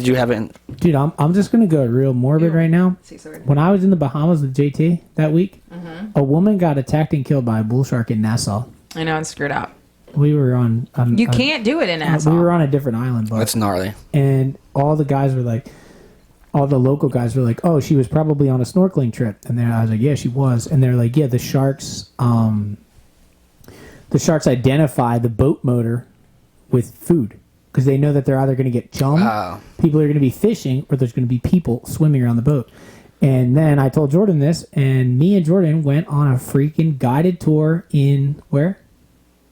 Did you have it? Dude, I'm just gonna go real morbid right now. When I was in the Bahamas with JT that week, a woman got attacked and killed by a bull shark in Nassau. I know, it's screwed up. We were on. You can't do it in Nassau. We were on a different island, but That's gnarly. and all the guys were like, all the local guys were like, "Oh, she was probably on a snorkeling trip," and then I was like, "Yeah, she was," and they're like, "Yeah, the sharks identify the boat motor with food." Because they know that they're either going to get chum, people are going to be fishing, or there's going to be people swimming around the boat. And then I told Jordan this, and me and Jordan went on a freaking guided tour in where?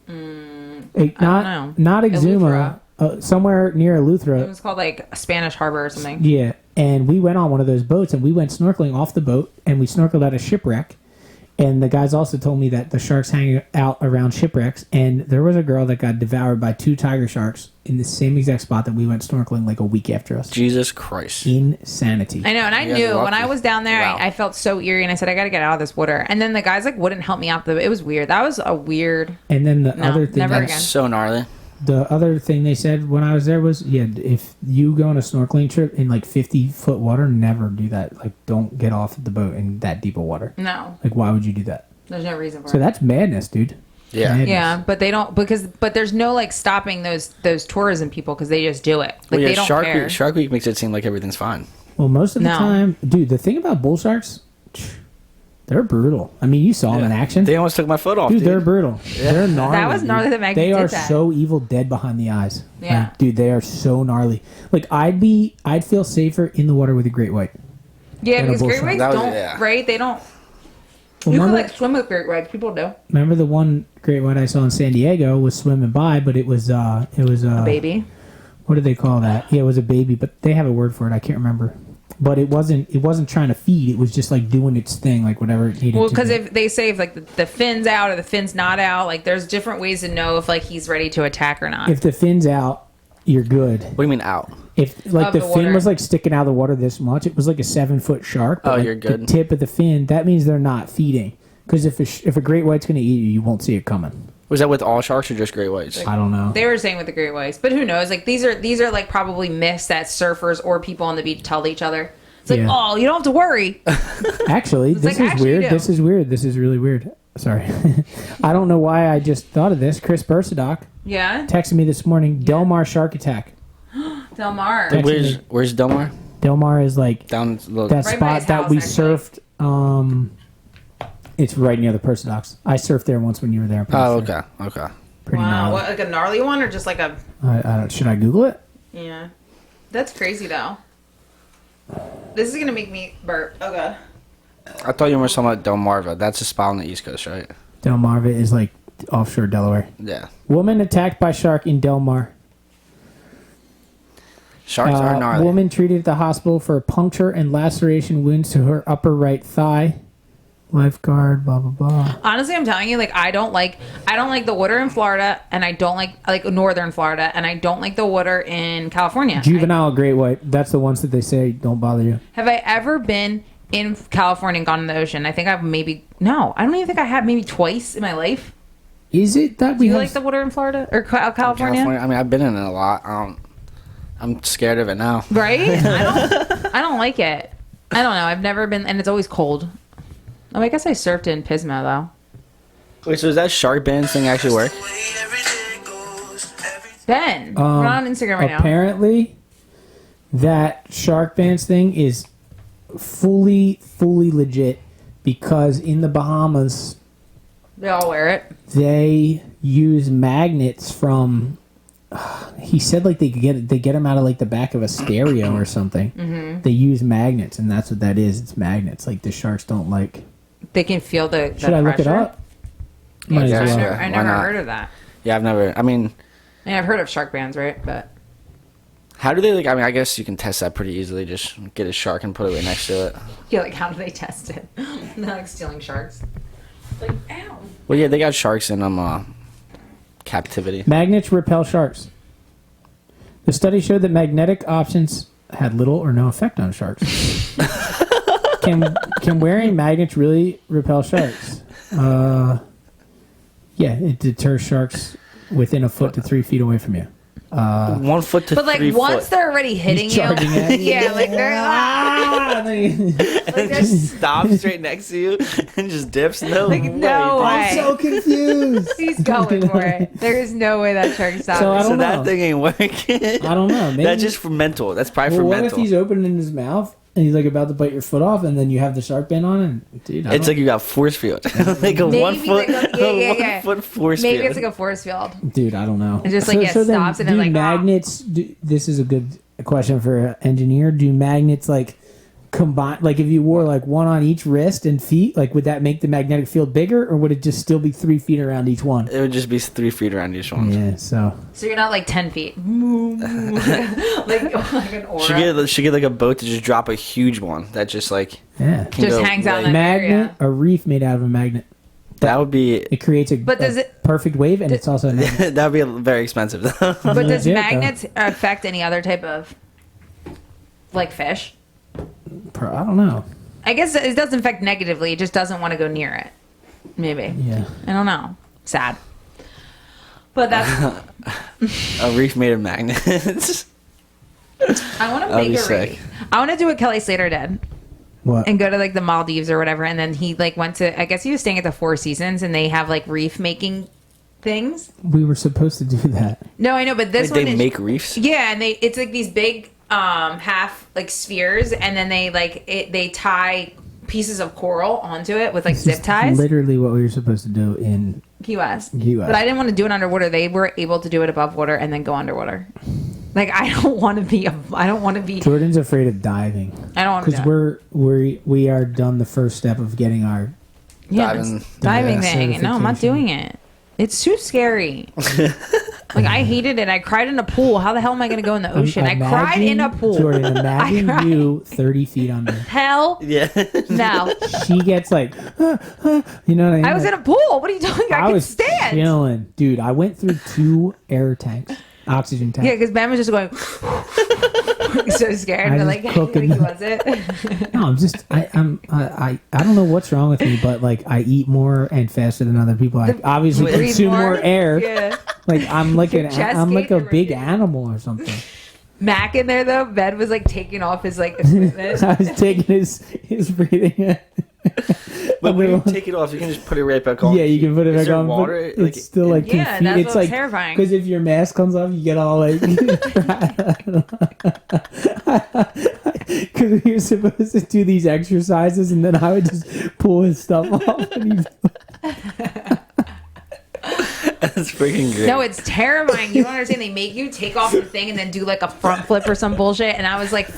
Not Exuma, somewhere near Eleuthera. It was called like Spanish Harbor or something. Yeah, and we went on one of those boats, and we went snorkeling off the boat, and we snorkeled at a shipwreck. And the guys also told me that the sharks hang out around shipwrecks, and there was a girl that got devoured by 2 tiger sharks in the same exact spot that we went snorkeling like a week after us. Jesus Christ. Insanity. I know, and I knew when I was down there, Wow. I felt so eerie, and I said, I got to get out of this water. And then the guys like wouldn't help me out. It was weird. That was a weird... And then the other thing... never that- again. So gnarly. The other thing they said when I was there was, yeah, if you go on a snorkeling trip in like 50-foot water, never do that. Like, don't get off the boat in that deep of water. No. Like, why would you do that? There's no reason for So it. that's madness, dude. Yeah. Madness. Yeah, but they don't but there's no like stopping those tourism people because they just do it. Like they don't care. Shark Week makes it seem like everything's fine. Well, most of the No. time, dude, the thing about bull sharks, they're brutal. I mean, you saw them in action. They almost took my foot off, Dude, dude. they're brutal. They're gnarly. That was gnarly dude. that Maggie They did are that. so evil dead behind the eyes. Yeah. Like, dude, they are so gnarly. Like, I'd feel safer in the water with a great white. Yeah, than a because bull great shark. whites That was- don't, yeah. right? They don't. Well, You can remember, like swim with great whites. People do. remember the one great white I saw in San Diego was swimming by, but it was A baby. What do they call that? Yeah, it was a baby, but they have a word for it. I can't remember. But it wasn't trying to feed. It was just like doing its thing, like whatever it needed Well, to because do. if they say if like the fin's out or the fin's not out, like there's different ways to know if like he's ready to attack or not. If the fin's out, you're good. What do you mean out? If like Of the the fin water. was like sticking out of the water this much, it was like a 7-foot shark. But Oh, like, you're good. The tip of the fin, that means they're not feeding. Because if a great white's going to eat you, you won't see it coming. Was that with all sharks or just great whites? I don't know. They were saying with the great whites, but who knows? Like these are like probably myths that surfers or people on the beach tell each other. It's like, Yeah. oh, you don't have to worry. Actually, this like, is actually you weird. do. This is weird. This is really weird. Sorry. I don't know why I just thought of this. Chris Bursadoc Yeah, texted me this morning, Del Mar shark attack. Del Mar. Where's Del Mar? Del Mar is like Down the that Right by his spot that house, we actually. surfed. It's right near the Persidocs. I surfed there once when you were there. I'm pretty Oh, sure. okay. Pretty Wow, gnarly. what, like a gnarly one or just like a? I don't, should I Google it? Yeah, that's crazy though. This is gonna make me burp. Okay. I thought you were talking about Delmarva. That's a spot on the East Coast, right? Del Marva is like offshore Delaware. Yeah. Woman attacked by shark in Del Mar. Sharks are gnarly. Woman treated at the hospital for a puncture and laceration wounds to her upper right thigh. Lifeguard, blah blah blah. Honestly, I'm telling you, like I don't like the water in Florida, and I don't like northern Florida, and I don't like the water in California. Juvenile great white. That's the ones that they say don't bother you. Have I ever been in California and gone in the ocean? I think I've maybe no. I don't even think I have, maybe twice in my life. Is it that Do we you have? like the water in Florida or California? I mean, I've been in it a lot. I'm scared of it now. Right? I don't like it. I don't know. I've never been, and it's always cold. Oh, I guess I surfed in Pismo though. Wait, so does that shark band thing actually work? Ben, we're on Instagram right now. Apparently, that shark bands thing is fully legit because in the Bahamas They all wear it. they use magnets from. He said like they get them out of like the back of a stereo or something. Mm-hmm. They use magnets, and that's what that is. It's magnets. Like the sharks don't like. They can feel the Should I look it pressure. up? Might Yeah, as I well. never, I Why never not? heard of that. Yeah, I've never. I mean, I've heard of shark bands, right? But how do they like? I mean, I guess you can test that pretty easily. Just get a shark and put it right next to it. yeah, like how do they test it? Not like stealing sharks. Like, ow. Well, yeah, they got sharks in captivity. Magnets repel sharks. The study showed that magnetic options had little or no effect on sharks. Can wearing magnets really repel sharks? Yeah, it deters sharks within a foot to 3 feet away from you. 1 foot to But like 3 once foot. they're already hitting you, charging at you. yeah, like they're Ah! And then just stops right next to you and just dips. No Like, way. no dude. way. I'm so confused. he's going for it. There is no way that shark stops. So I So don't that know. thing ain't working. I don't know. Maybe, That's just for mental. That's probably well, for what mental. if he's opening his mouth and he's like about to bite your foot off, and then you have the shark band on, and dude, It's like you got force field. Like a Maybe 1 foot, like yeah. 1 foot force Maybe field. it's like a force field. dude, I don't know. It's just like, yeah, then, stops and then do like, ah. magnets. This is a good question for an engineer. Do magnets like combine? Like if you wore like one on each wrist and feet, like would that make the magnetic field bigger, or would it just still be 3 feet around each one? It would just be 3 feet around each one. Yeah. So So you're not like 10 feet. like an aura. Should get like a boat to just drop a huge one that just like yeah, can Just go hangs out in right- that magnet, area. a reef made out of a magnet. That would be It creates a, But does a it- perfect wave, and it's also a magnet. that would be very expensive though. But does Legit, though. magnets affect any other type of like fish? I don't know. I guess it doesn't affect negatively. It just doesn't want to go near it. Maybe. Yeah. I don't know. Sad. But that's. A reef made of magnets. I want to That'd make be a sick. reef. I want to do what Kelly Slater did What? and go to like the Maldives or whatever. And then he like went to. I guess he was staying at the Four Seasons, and they have like reef making things. We were supposed to do that. No, I know, but this Like one they is make reefs. yeah, and it's like these big half like spheres, and then they tie pieces of coral onto it with like This zip is tain. literally what we were supposed to do in Key West. US. But I didn't want to do it underwater. They were able to do it above water and then go underwater. Like I don't want to be. I don't want to be. Jordan's afraid of diving I don't want to. because we are done the first step of getting our Diving. diving thing. No, I'm not certification. doing it. It's too scary. Like I hated it. I cried in a pool. How the hell am I going to go in the ocean? I cried in a pool. Jordan, I imagine cried. you 30 feet under. Hell Yeah. no. She gets like, you know what I mean? I was in a pool. What are you doing? I can was stand. chilling, dude. I went through 2 air tanks, oxygen tanks. Yeah, because Ben was just going so scared. I But just like, cooking he them. wasn't. No, I'm just I don't know what's wrong with me, but like I eat more and faster than other people. I obviously Breathe consume more air. Yeah. Like I'm like Your chest I'm like a gauge big right there. animal or something. Mac in there though. Ben was like taking off his like equipment. I was taking his breathing. But when you take it off, you can just put it right back on. Yeah, you can put it Is back there on. but water? It's Like, still like Yeah, confu- that's it's what's like terrifying. because if your mask comes off, you get all like because we were supposed to do these exercises, and then I would just pull his stuff off. And he's That's freaking great. No, it's terrifying. You don't understand. They make you take off the thing and then do like a front flip or some bullshit. And I was like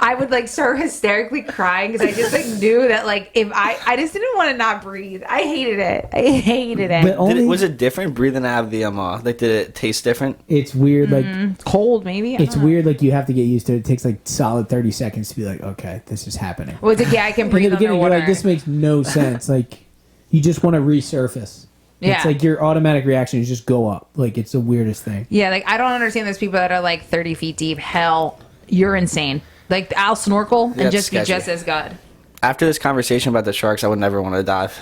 I would like start hysterically crying because I just like knew that like if I just didn't want to not breathe. I hated it. I hated it. but only Was it different breathing out of the like? Did it taste different? it's weird. Like Cold, maybe. I it's don't know. weird. Like you have to get used to it. It takes like solid 30 seconds to be like, okay, this is happening. Well, it's like, yeah, I can In breathe the beginning, you're underwater. like, this makes no sense. Like you just want to resurface. Yeah. It's like your automatic reaction is just go up. Like it's the weirdest thing. Yeah, like I don't understand those people that are like 30 feet deep. Hell, you're insane. Like I'll snorkel and That's just be sketchy. just as good. After this conversation about the sharks, I would never want to dive.